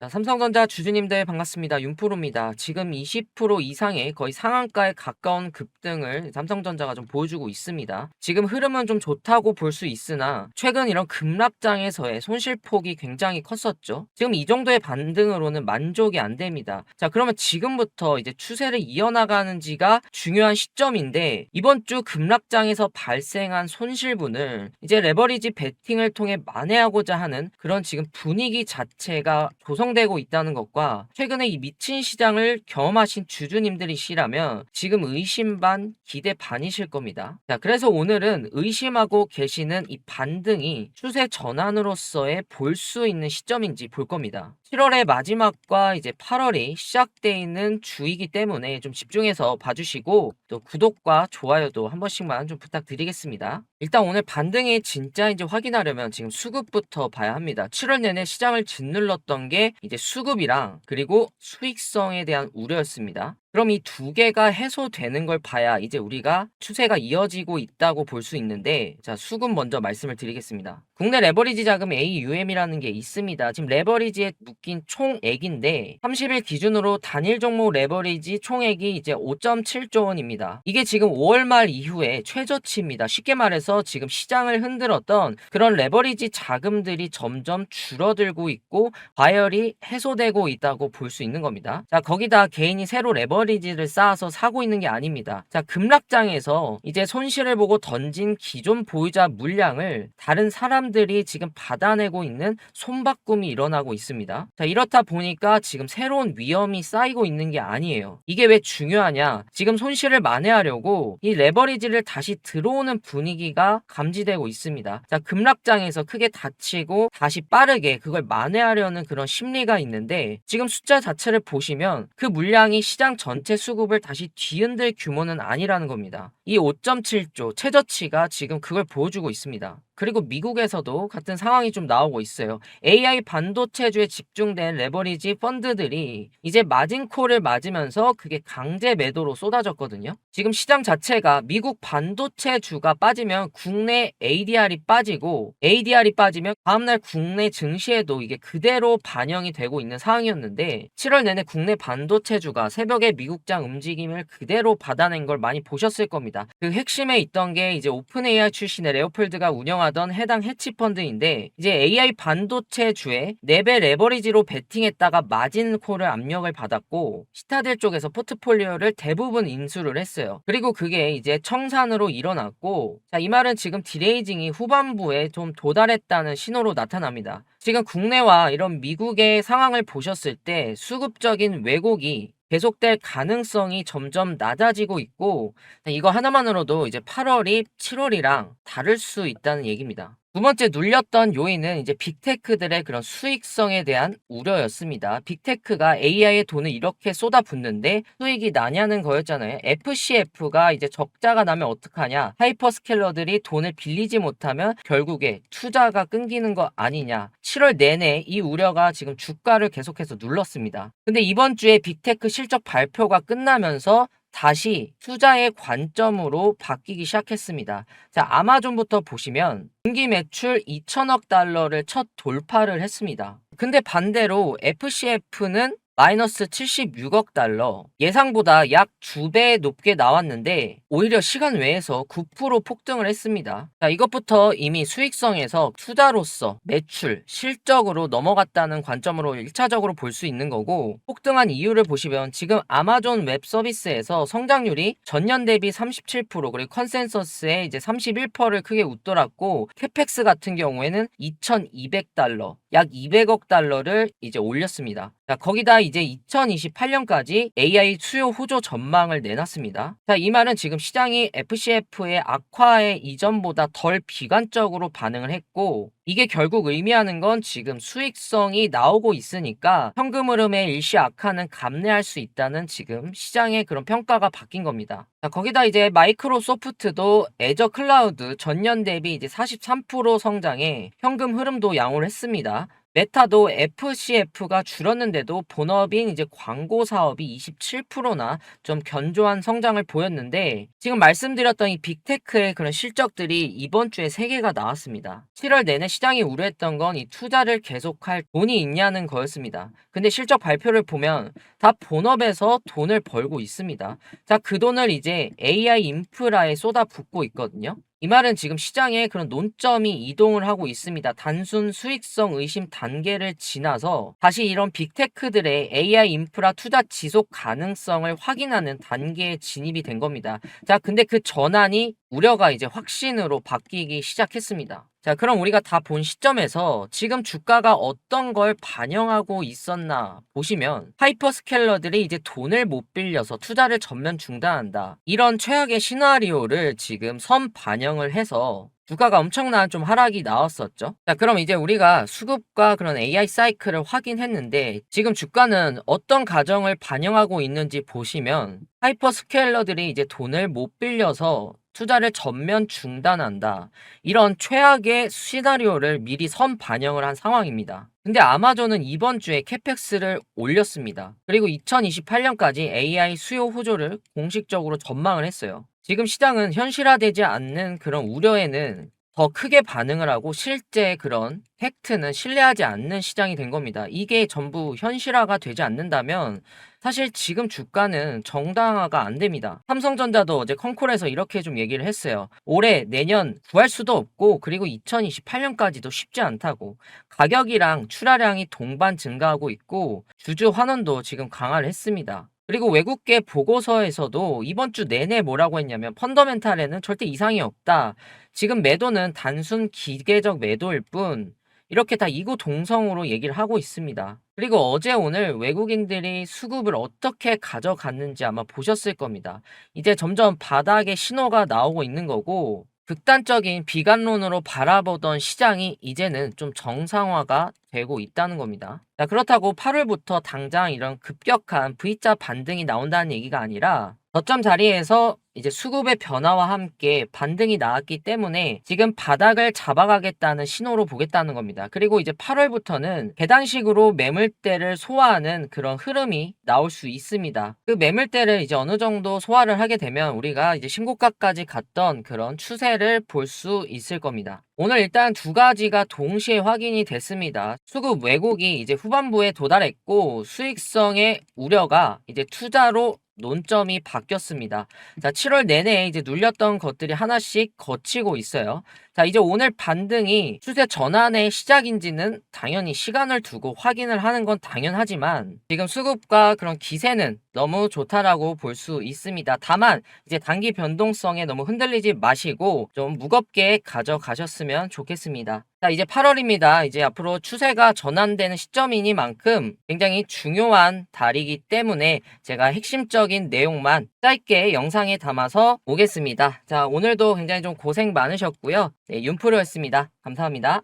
자, 삼성전자 주주님들 반갑습니다. 윤프로입니다. 지금 20% 이상의 거의 상한가에 가까운 급등을 삼성전자가 좀 보여주고 있습니다. 지금 흐름은 좀 좋다고 볼 수 있으나 최근 이런 급락장에서의 손실폭이 굉장히 컸었죠. 지금 이 정도의 반등으로는 만족이 안 됩니다. 자, 그러면 지금부터 이제 추세를 이어나가는지가 중요한 시점인데 이번 주 급락장에서 발생한 손실분을 이제 레버리지 베팅을 통해 만회하고자 하는 그런 지금 분위기 자체가 조성되고 있다는 것과 최근에 이 미친 시장을 경험하신 주주님들이시라면 지금 의심 반 기대 반이실 겁니다. 자, 그래서 오늘은 의심하고 계시는 이 반등이 추세 전환으로서의 볼 수 있는 시점인지 볼 겁니다. 7월의 마지막과 이제 8월이 시작되어 있는 주이기 때문에 좀 집중해서 봐주시고 또 구독과 좋아요도 한 번씩만 좀 부탁드리겠습니다. 일단 오늘 반등이 진짜인지 확인하려면 지금 수급부터 봐야 합니다. 7월 내내 시장을 짓눌렀던 게 이제 수급이랑 그리고 수익성에 대한 우려였습니다. 그럼 이 두 개가 해소되는 걸 봐야 이제 우리가 추세가 이어지고 있다고 볼 수 있는데, 자, 수급 먼저 말씀을 드리겠습니다. 국내 레버리지 자금 AUM이라는 게 있습니다. 지금 레버리지에 묶인 총액인데 30일 기준으로 단일 종목 레버리지 총액이 이제 5.7조 원입니다. 이게 지금 5월 말 이후에 최저치입니다. 쉽게 말해서 지금 시장을 흔들었던 그런 레버리지 자금들이 점점 줄어들고 있고 과열이 해소되고 있다고 볼 수 있는 겁니다. 자, 거기다 개인이 새로 레버리지를 쌓아서 사고 있는 게 아닙니다. 자, 급락장에서 이제 손실을 보고 던진 기존 보유자 물량을 다른 사람들이 지금 받아내고 있는 손바꿈이 일어나고 있습니다. 자, 이렇다 보니까 지금 새로운 위험이 쌓이고 있는 게 아니에요. 이게 왜 중요하냐? 지금 손실을 만회하려고 이 레버리지를 다시 들어오는 분위기가 감지되고 있습니다. 자, 급락장에서 크게 다치고 다시 빠르게 그걸 만회하려는 그런 심리가 있는데 지금 숫자 자체를 보시면 그 물량이 시장 전체 수급을 다시 뒤흔들 규모는 아니라는 겁니다. 이 5.7조 최저치가 지금 그걸 보여주고 있습니다. 그리고 미국에서도 같은 상황이 좀 나오고 있어요. AI 반도체주에 집중된 레버리지 펀드들이 이제 마진콜을 맞으면서 그게 강제 매도로 쏟아졌거든요. 지금 시장 자체가 미국 반도체주가 빠지면 국내 ADR이 빠지고 ADR이 빠지면 다음날 국내 증시에도 이게 그대로 반영이 되고 있는 상황이었는데 7월 내내 국내 반도체주가 새벽에 미국장 움직임을 그대로 받아낸 걸 많이 보셨을 겁니다. 그 핵심에 있던 게 이제 오픈 AI 출신의 레오폴드가 운영하던 해당 해치펀드인데 이제 AI 반도체주에 4배 레버리지로 베팅했다가 마진콜을 압력을 받았고 시타델 쪽에서 포트폴리오를 대부분 인수를 했어요. 그리고 그게 이제 청산으로 일어났고, 자, 이 말은 지금 디레이징이 후반부에 좀 도달했다는 신호로 나타납니다. 지금 국내와 이런 미국의 상황을 보셨을 때 수급적인 왜곡이 계속될 가능성이 점점 낮아지고 있고 이거 하나만으로도 이제 8월이 7월이랑 다를 수 있다는 얘기입니다. 두 번째 눌렸던 요인은 이제 빅테크들의 그런 수익성에 대한 우려였습니다. 빅테크가 AI에 돈을 이렇게 쏟아붓는데 수익이 나냐는 거였잖아요. FCF가 이제 적자가 나면 어떡하냐. 하이퍼스케일러들이 돈을 빌리지 못하면 결국에 투자가 끊기는 거 아니냐. 7월 내내 이 우려가 지금 주가를 계속해서 눌렀습니다. 근데 이번 주에 빅테크 실적 발표가 끝나면서 다시 투자의 관점으로 바뀌기 시작했습니다. 자, 아마존부터 보시면 분기 매출 2천억 달러를 첫 돌파를 했습니다. 근데 반대로 FCF는 마이너스 76억 달러, 예상보다 약 2배 높게 나왔는데 오히려 시간 외에서 9% 폭등을 했습니다. 자, 이것부터 이미 수익성에서 투자로서 매출, 실적으로 넘어갔다는 관점으로 1차적으로 볼 수 있는 거고, 폭등한 이유를 보시면 지금 아마존 웹 서비스에서 성장률이 전년 대비 37% 그리고 컨센서스에 이제 31%를 크게 웃돌았고, 캐펙스 같은 경우에는 2,200달러, 약 200억 달러를 이제 올렸습니다. 자, 거기다 이제 2028년까지 AI 수요 호조 전망을 내놨습니다. 자, 이 말은 지금 시장이 FCF의 악화의 이전보다 덜 비관적으로 반응을 했고, 이게 결국 의미하는 건 지금 수익성이 나오고 있으니까 현금 흐름의 일시 악화는 감내할 수 있다는 지금 시장의 그런 평가가 바뀐 겁니다. 자, 거기다 이제 마이크로소프트도 애저 클라우드 전년 대비 이제 43% 성장에 현금 흐름도 양호를 했습니다. 메타도 FCF가 줄었는데도 본업인 이제 광고 사업이 27%나 좀 견조한 성장을 보였는데, 지금 말씀드렸던 이 빅테크의 그런 실적들이 이번 주에 3개가 나왔습니다. 7월 내내 시장이 우려했던 건 이 투자를 계속할 돈이 있냐는 거였습니다. 근데 실적 발표를 보면 다 본업에서 돈을 벌고 있습니다. 자, 그 돈을 이제 AI 인프라에 쏟아붓고 있거든요. 이 말은 지금 시장에 그런 논점이 이동을 하고 있습니다. 단순 수익성 의심 단계를 지나서 다시 이런 빅테크들의 AI 인프라 투자 지속 가능성을 확인하는 단계에 진입이 된 겁니다. 자, 근데 그 전환이 우려가 이제 확신으로 바뀌기 시작했습니다. 자, 그럼 우리가 다 본 시점에서 지금 주가가 어떤 걸 반영하고 있었나 보시면, 하이퍼스케일러들이 이제 돈을 못 빌려서 투자를 전면 중단한다, 이런 최악의 시나리오를 지금 선 반영을 해서 주가가 엄청난 좀 하락이 나왔었죠. 자, 그럼 이제 우리가 수급과 그런 AI 사이클을 확인했는데, 지금 주가는 어떤 가정을 반영하고 있는지 보시면, 하이퍼스케일러들이 이제 돈을 못 빌려서 투자를 전면 중단한다, 이런 최악의 시나리오를 미리 선 반영을 한 상황입니다. 근데 아마존은 이번 주에 캐펙스를 올렸습니다. 그리고 2028년까지 AI 수요 호조를 공식적으로 전망을 했어요. 지금 시장은 현실화되지 않는 그런 우려에는 더 크게 반응을 하고, 실제 그런 팩트는 신뢰하지 않는 시장이 된 겁니다. 이게 전부 현실화가 되지 않는다면 사실 지금 주가는 정당화가 안 됩니다. 삼성전자도 어제 컨콜에서 이렇게 좀 얘기를 했어요. 올해, 내년 구할 수도 없고, 그리고 2028년까지도 쉽지 않다고. 가격이랑 출하량이 동반 증가하고 있고, 주주 환원도 지금 강화를 했습니다. 그리고 외국계 보고서에서도 이번 주 내내 뭐라고 했냐면, 펀더멘탈에는 절대 이상이 없다, 지금 매도는 단순 기계적 매도일 뿐, 이렇게 다 이구동성으로 얘기를 하고 있습니다. 그리고 어제 오늘 외국인들이 수급을 어떻게 가져갔는지 아마 보셨을 겁니다. 이제 점점 바닥의 신호가 나오고 있는 거고, 극단적인 비관론으로 바라보던 시장이 이제는 좀 정상화가 되고 있다는 겁니다. 자, 그렇다고 8월부터 당장 이런 급격한 V자 반등이 나온다는 얘기가 아니라, 저점 자리에서 이제 수급의 변화와 함께 반등이 나왔기 때문에 지금 바닥을 잡아가겠다는 신호로 보겠다는 겁니다. 그리고 이제 8월부터는 계단식으로 매물대를 소화하는 그런 흐름이 나올 수 있습니다. 그 매물대를 이제 어느 정도 소화를 하게 되면 우리가 이제 신고가까지 갔던 그런 추세를 볼 수 있을 겁니다. 오늘 일단 두 가지가 동시에 확인이 됐습니다. 수급 왜곡이 이제 후반부에 도달했고, 수익성의 우려가 이제 투자로 논점이 바뀌었습니다. 자, 7월 내내 이제 눌렸던 것들이 하나씩 거치고 있어요. 자, 이제 오늘 반등이 추세 전환의 시작인지는 당연히 시간을 두고 확인을 하는 건 당연하지만, 지금 수급과 그런 기세는 너무 좋다라고 볼 수 있습니다. 다만 이제 단기 변동성에 너무 흔들리지 마시고 좀 무겁게 가져가셨으면 좋겠습니다. 자, 이제 8월입니다. 이제 앞으로 추세가 전환되는 시점이니만큼 굉장히 중요한 달이기 때문에 제가 핵심적인 내용만 짧게 영상에 담아서 오겠습니다. 자, 오늘도 굉장히 좀 고생 많으셨고요. 네, 윤프로였습니다. 감사합니다.